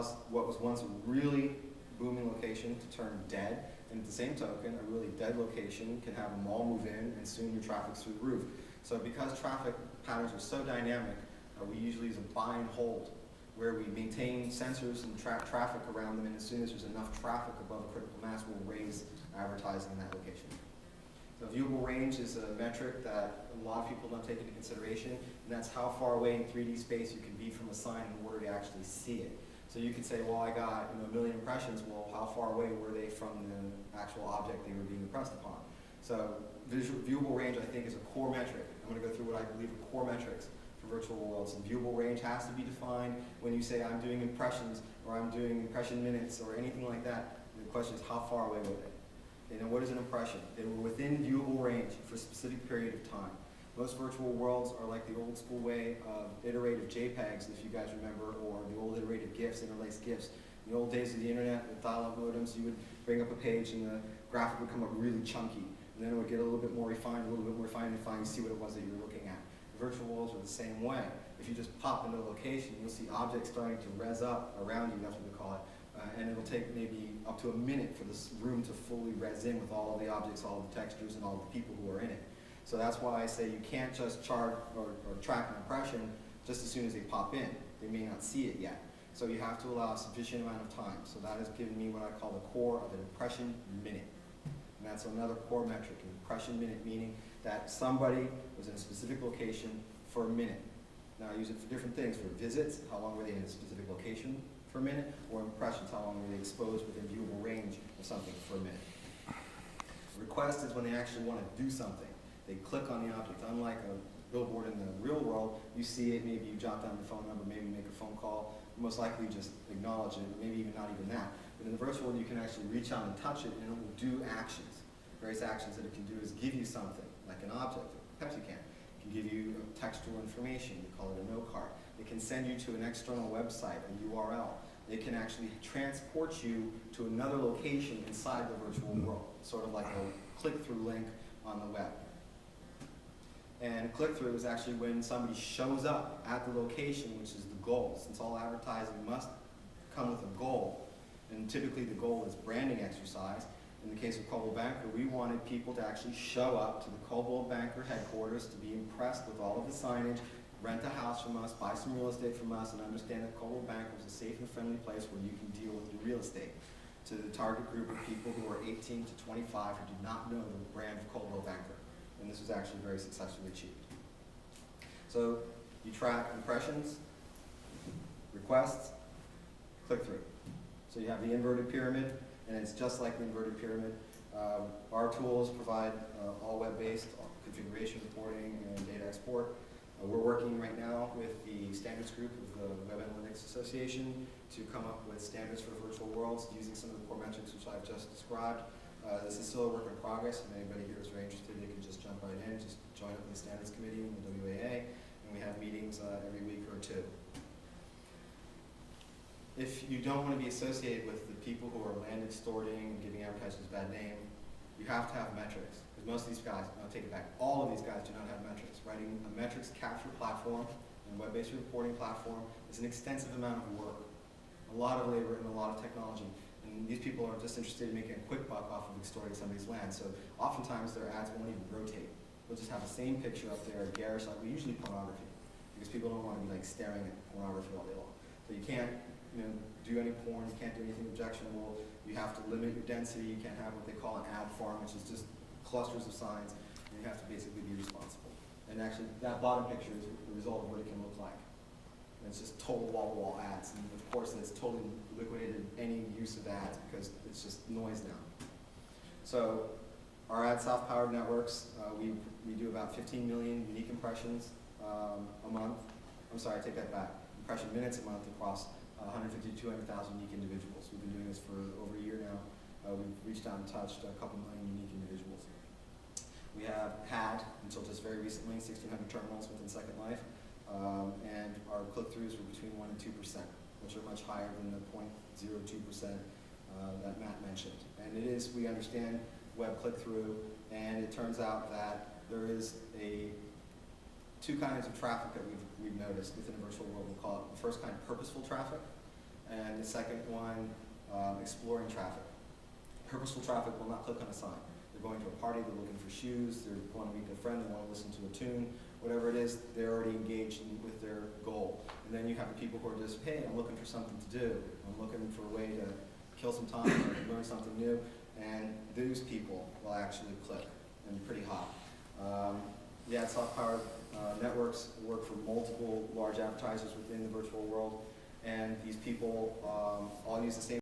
allows what was once a really booming location to turn dead, and at the same token, a really dead location can have a mall move in, and soon your traffic's through the roof. So because traffic patterns are so dynamic, we usually use a buy and hold, where we maintain sensors and track traffic around them, and as soon as there's enough traffic above a critical mass, we'll raise advertising in that location. So viewable range is a metric that a lot of people don't take into consideration, and that's how far away in 3D space you can be from a sign in order to actually see it. So you could say, well, I got 1 million impressions. Well, how far away were they from the actual object they were being impressed upon? So viewable range, I think, is a core metric. I'm going to go through what I believe are core metrics for virtual worlds. And viewable range has to be defined when you say I'm doing impressions or I'm doing impression minutes or anything like that. The question is, how far away were they? And what is an impression? They were within viewable range for a specific period of time. Most virtual worlds are like the old school way of iterative JPEGs, if you guys remember, or the old iterative GIFs, interlaced GIFs. In the old days of the internet with dial-up modems, you would bring up a page and the graphic would come up really chunky. And then it would get a little bit more refined, and finally see what it was that you were looking at. The virtual worlds are the same way. If you just pop into a location, you'll see objects starting to res up around you, that's what we call it. And it'll take maybe up to a minute for this room to fully res in with all of the objects, all of the textures, and all of the people who are in it. So that's why I say you can't just chart or track an impression just as soon as they pop in. They may not see it yet. So you have to allow a sufficient amount of time. So that has given me what I call the core of an impression minute. And that's another core metric, an impression minute, meaning that somebody was in a specific location for a minute. Now I use it for different things, for visits, how long were they in a specific location for a minute, or impressions, how long were they exposed within viewable range of something for a minute. Request is when they actually want to do something. They click on the object. Unlike a billboard in the real world, you see it, maybe you jot down your phone number, maybe make a phone call, most likely just acknowledge it, maybe even not even that. But in the virtual world, you can actually reach out and touch it, and it will do actions. Various actions that it can do is give you something, like an object, Pepsi can. It can give you textual information, we call it a note card. It can send you to an external website, a URL. It can actually transport you to another location inside the virtual world, sort of like a click-through link on the web. And click-through is actually when somebody shows up at the location, which is the goal. Since all advertising must come with a goal, and typically the goal is branding exercise. In the case of Coldwell Banker, we wanted people to actually show up to the Coldwell Banker headquarters to be impressed with all of the signage, rent a house from us, buy some real estate from us, and understand that Coldwell Banker is a safe and friendly place where you can deal with the real estate. To the target group of people who are 18 to 25 who do not know the brand of Coldwell Banker. And this was actually very successfully achieved. So you track impressions, requests, click-through. So you have the inverted pyramid, and it's just like the inverted pyramid. Our tools provide all web-based configuration reporting and data export. We're working right now with the standards group of the Web Analytics Association to come up with standards for virtual worlds using some of the core metrics which I've just described. This is still a work in progress. If anybody here is very interested, they can just jump right in, just join up with the standards committee in the WAA, and we have meetings every week or two. If you don't want to be associated with the people who are land extorting and giving advertisers a bad name, you have to have metrics. Because most of these guys, I'll take it back, all of these guys do not have metrics. Writing a metrics capture platform and web-based reporting platform is an extensive amount of work, a lot of labor and a lot of technology. And these people are just interested in making a quick buck off of extorting somebody's land. So oftentimes their ads won't even rotate. We'll just have the same picture up there, garish, like usually pornography, because people don't want to be like staring at pornography all day long. So you can't do any porn, you can't do anything objectionable. You have to limit your density. You can't have what they call an ad farm, which is just clusters of signs, and you have to basically be responsible. And actually, that bottom picture is the result of what it can look like. And it's just total wall-to-wall ads. And of course, it's totally liquidated any use of ads because it's just noise now. So our ad self-powered networks, we do about 15 million unique impressions a month. I'm sorry, I take that back. Impression minutes a month across 150 to 200,000 unique individuals. We've been doing this for over a year now. We've reached out and touched a couple million unique individuals. We have had, until just very recently, 1,600 terminals within Second Life. And our click-throughs were between 1% and 2%, which are much higher than the 0.02% that Matt mentioned. And it is, we understand web click-through, and it turns out that there is two kinds of traffic that we've noticed within the virtual world. We'll call it the first kind, purposeful traffic, And the second one, exploring traffic. Purposeful traffic will not click on a sign. They're going to a party, they're looking for shoes, they're going to meet their friend, they want to listen to a tune, whatever it is, they're already engaged with their goal. And then you have the people who are just, hey, I'm looking for something to do. I'm looking for a way to kill some time or learn something new. And those people will actually click and be pretty hot. Yeah, soft-powered networks work for multiple large advertisers within the virtual world. And these people all use the same